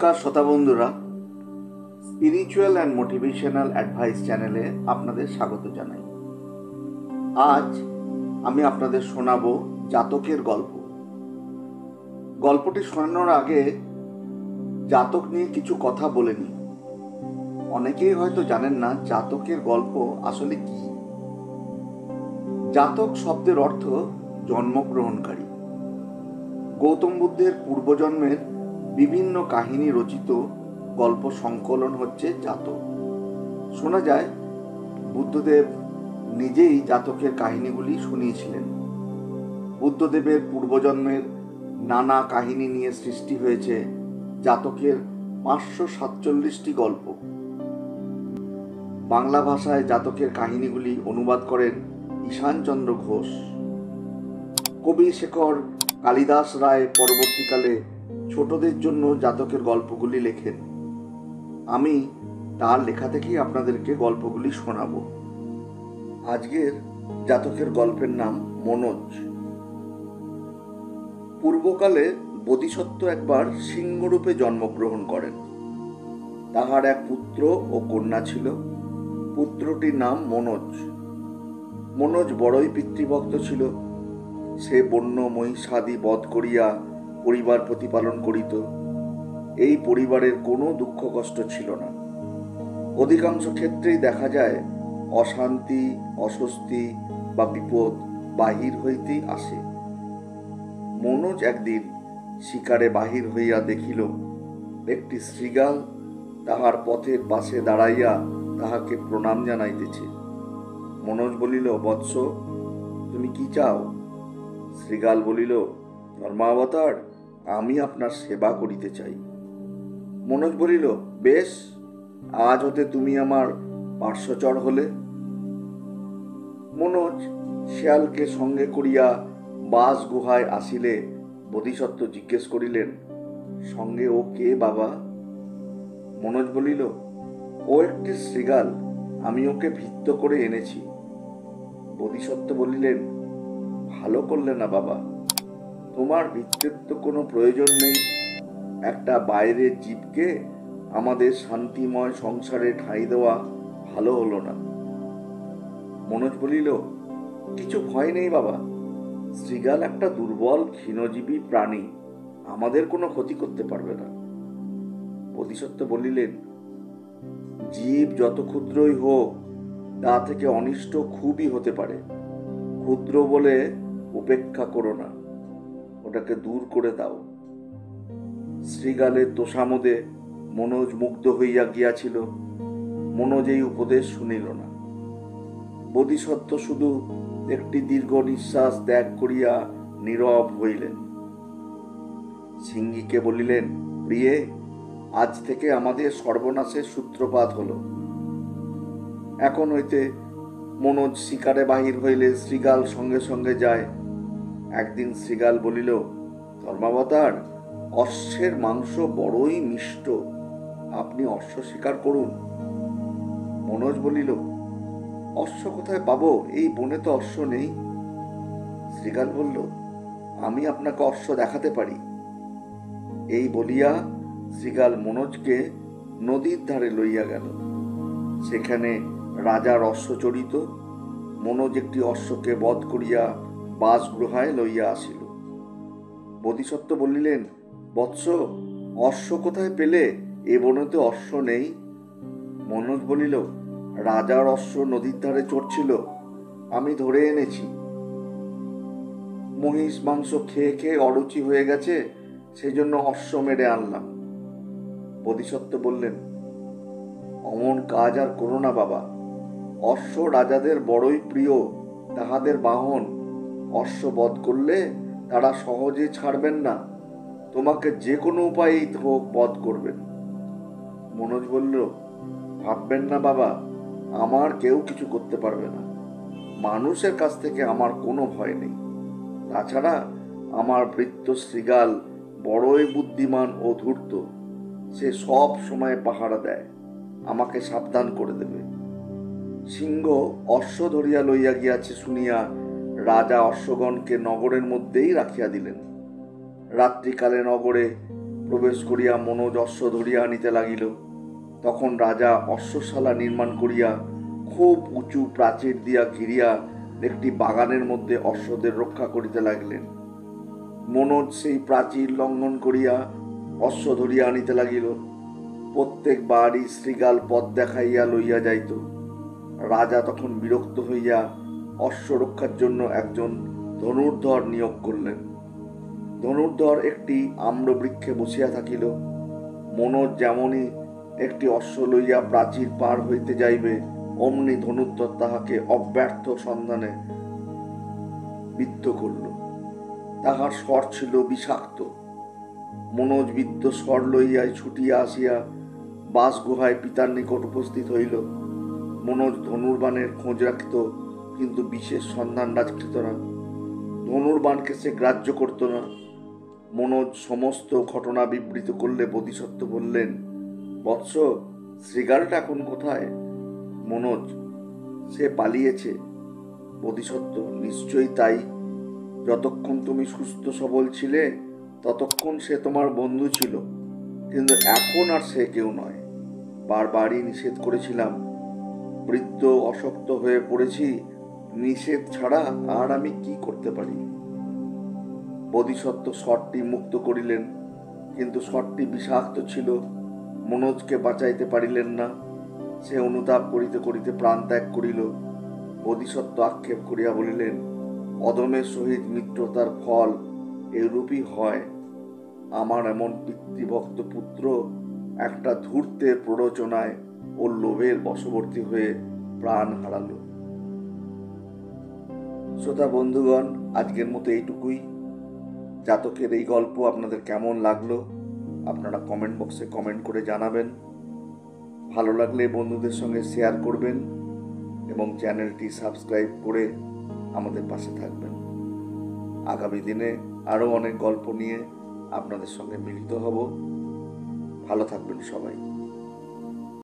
নমস্কার শ্রোতা বন্ধুরা, স্পিরিচুয়াল অ্যান্ড মোটিভেশনাল অ্যাডভাইস চ্যানেলে আপনাদের স্বাগত জানাই। আজ আমি আপনাদের শোনাবো জাতকের গল্প। গল্পটি শোনানোর আগে জাতক নিয়ে কিছু কথা বলে নিই। অনেকেই হয়তো জানেন না জাতকের গল্প আসলে কি। জাতক শব্দের অর্থ জন্মগ্রহণকারী। গৌতম বুদ্ধের পূর্বজন্মের বিভিন্ন কাহিনী রচিত গল্প সংকলন হচ্ছে জাতক। শোনা যায় বুদ্ধদেব নিজেই জাতকের কাহিনীগুলি শুনিয়েছিলেন। বুদ্ধদেবের পূর্বজন্মের নানা কাহিনী নিয়ে সৃষ্টি হয়েছে জাতকের 547টি গল্প। বাংলা ভাষায় জাতকের কাহিনীগুলি অনুবাদ করেন ঈশানচন্দ্র ঘোষ। কবি শেখর কালিদাস রায় পরবর্তীকালে ছোটদের জন্য জাতকের গল্পগুলি লেখেন। আমি তার লেখা থেকেই আপনাদেরকে গল্পগুলি শোনাবো। আজকের জাতকের গল্পের নাম মনোজ। পূর্বকালে বোধিসত্ত্ব একবার সিংহরূপে জন্মগ্রহণ করেন। তাহার এক পুত্র ও কন্যা ছিল। পুত্রটির নাম মনোজ। মনোজ বড়ই পিতৃভক্ত ছিল। সে বন্য মহিষাদি বধ করিয়া পরিবার প্রতিপালন করিত। এই পরিবারের কোনো দুঃখ কষ্ট ছিল না। অধিকাংশ ক্ষেত্রেই দেখা যায় অশান্তি, অস্বস্তি বা বিপদ বাহির হইতেই আসে। মনোজ একদিন শিকারে বাহির হইয়া দেখিল একটি শৃগাল তাহার পথের পাশে দাঁড়াইয়া তাহাকে প্রণাম জানাইতেছে। মনোজ বলিল, বৎস, তুমি কি চাও? শৃগাল বলিল, ধর্মাবতার, আমি আপনার সেবা করিতে চাই। মনোজ বলিল, বেশ, আজ হতে তুমি আমার পার্শ্বচর হলে। মনোজ শেয়ালকে সঙ্গে করিয়া বাস গুহায় আসিলে বোধিসত্ত্ব জিজ্ঞেস করিলেন, সঙ্গে ও কে বাবা? মনোজ বলিল, ও একটি শৃগাল, আমি ওকে ভিত্ত করে এনেছি। বোধিসত্ত্ব বলিলেন, ভালো করলে না বাবা, তোমার ভিত্তের তো কোনো প্রয়োজন নেই। একটা বাইরের জীবকে আমাদের শান্তিময় সংসারে ঠাঁই দেওয়া ভালো হলো না। মনোজ বলিল, কিছু ভয় নেই বাবা, শৃগাল একটা দুর্বল ক্ষীণজীবী প্রাণী, আমাদের কোনো ক্ষতি করতে পারবে না। বোধিসত্ত্ব বলিলেন, জীব যত ক্ষুদ্রই হোক তা থেকে অনিষ্ট খুবই হতে পারে। ক্ষুদ্র বলে উপেক্ষা করো না, ওটাকে দূর করে দাও। শৃগালের তোষামোদে মনোজ মুগ্ধ হইয়া গিয়াছিল। মনোজ এই উপদেশ শুনিল না। বোধিসত্ত্ব শুধু একটি দীর্ঘ নিঃশ্বাস ত্যাগ করিয়া নীরব হইলেন। সিংহীকে বলিলেন, প্রিয়ে, আজ থেকে আমাদের সর্বনাশের সূত্রপাত হলো। এখন হইতে মনোজ শিকারে বাহির হইলে শৃগাল সঙ্গে সঙ্গে যায়। একদিন শৃগাল বলিল, ধর্মাবতার, অশ্বের মাংস বড়ই মিষ্ট, আপনি অশ্ব শিকার করুন। মনোজ বলিল, অশ্ব কোথায় পাবো? এই বনে তো অশ্ব নেই। শৃগাল বলল, আমি আপনাকে অশ্ব দেখাতে পারি। এই বলিয়া শৃগাল মনোজকে নদীর ধারে লইয়া গেল। সেখানে রাজার অশ্ব চড়িত। মনোজ একটি অশ্বকে বধ করিয়া বাসগৃহায় লইয়া আসিল। বোধিসত্ত্ব বলিলেন, বৎস, অশ্ব কোথায় পেলে? এ বনে তো অশ্ব নেই। মনোজ বলিল, রাজার অশ্ব নদীর ধারে চড়ছিল, আমি ধরে এনেছি। মহিষ মাংস খেয়ে খেয়ে অরুচি হয়ে গেছে, সেই জন্য অশ্ব মেরে আনলাম। বোধিসত্ত্ব বললেন, অমন কাজ আর করো না বাবা, অশ্ব রাজাদের বড়ই প্রিয়, তাহাদের বাহন। অশ্ব বধ করলে তারা সহজে ছাড়বেন না, তোমাকে যে কোনো উপায়েই হোক বধ করবেন। মনোজ বলল, ভাববেন না বাবা, আমার কেউ কিছু করতে পারবে না। মানুষের কাছ থেকে আমার কোনো ভয় নেই। তাছাড়া আমার ভৃত্য শৃগাল বড়ই বুদ্ধিমান ও ধূর্ত, সে সব সময় পাহারা দেয়, আমাকে সাবধান করে দেবে। সিংহ অশ্ব ধরিয়া লইয়া গিয়াছে শুনিয়া রাজা অশ্বগণকে নগরের মধ্যেই রাখিয়া দিলেন। রাত্রিকালে নগরে প্রবেশ করিয়া মনোজ অশ্ব ধরিয়া আনিতে লাগিল। তখন রাজা অশ্বশালা নির্মাণ করিয়া খুব উঁচু প্রাচীর দিয়া ঘিরিয়া একটি বাগানের মধ্যে অশ্বদের রক্ষা করিতে লাগিলেন। মনোজ সেই প্রাচীর লঙ্ঘন করিয়া অশ্ব ধরিয়া আনিতে লাগিল। প্রত্যেক বাড়ি শৃগাল পথ দেখাইয়া লইয়া যাইত। রাজা তখন বিরক্ত হইয়া অশ্ব রক্ষার জন্য একজন ধনুর্ধর নিয়োগ করলেন। ধনুর্ধর একটি আম্রবৃক্ষে বসিয়া থাকিল। মনোজ যেমনই একটি অশ্ব লইয়া প্রাচীর পার হইতে যাইবে, অমনি ধনুর্ধর তাহাকে অব্যর্থ সন্ধানে বিদ্ধ করল। তাহার স্বর ছিল বিষাক্ত। মনোজ বিদ্ধ স্বর লইয়া ছুটিয়া আসিয়া বাসগুহায় পিতার নিকট উপস্থিত হইল। মনোজ ধনুর্বাণের খোঁজ রাখিত, কিন্তু বিশেষ সন্ধান রাখিত না। ধনুর্বাণকে সে গ্রাহ্য করত না। মনোজ সমস্ত ঘটনা বিবৃত করলে বোধিসত্ত্ব বললেন, বৎস, শৃগালটা এখন কোথায়? মনোজ, সে পালিয়েছে। বোধিসত্ত্ব, নিশ্চয়ই তাই। যতক্ষণ তুমি সুস্থ সবল ছিলে ততক্ষণ সে তোমার বন্ধু ছিল, কিন্তু এখন আর সে কেউ নয়। বারবারই নিষেধ করেছিলাম, বৃদ্ধ অশক্ত হয়ে পড়েছি, নিষেধ ছাড়া আর আমি কি করতে পারি? বোধিসত্ত্ব স্বরটি মুক্ত করিলেন, কিন্তু স্বরটি বিষাক্ত ছিল। মনোজকে বাঁচাইতে পারিলেন না। সে অনুতাপ করিতে করিতে প্রাণ ত্যাগ করিল। বোধিসত্ত্ব আক্ষেপ করিয়া বলিলেন, অদমের সহিত মিত্রতার ফল এরূপই হয়। আমার এমন পিতৃভক্ত পুত্র একটা ধূর্তের প্ররোচনায় ও লোভের বশবর্তী হয়ে প্রাণ হারাল। শ্রোতা বন্ধুগণ, আজকের মতো এইটুকুই। জাতকের এই গল্প আপনাদের কেমন লাগলো আপনারা কমেন্ট বক্সে কমেন্ট করে জানাবেন। ভালো লাগলে বন্ধুদের সঙ্গে শেয়ার করবেন এবং চ্যানেলটি সাবস্ক্রাইব করে আমাদের পাশে থাকবেন। আগামী দিনে আরও অনেক গল্প নিয়ে আপনাদের সঙ্গে মিলিত হব। ভালো থাকবেন সবাই।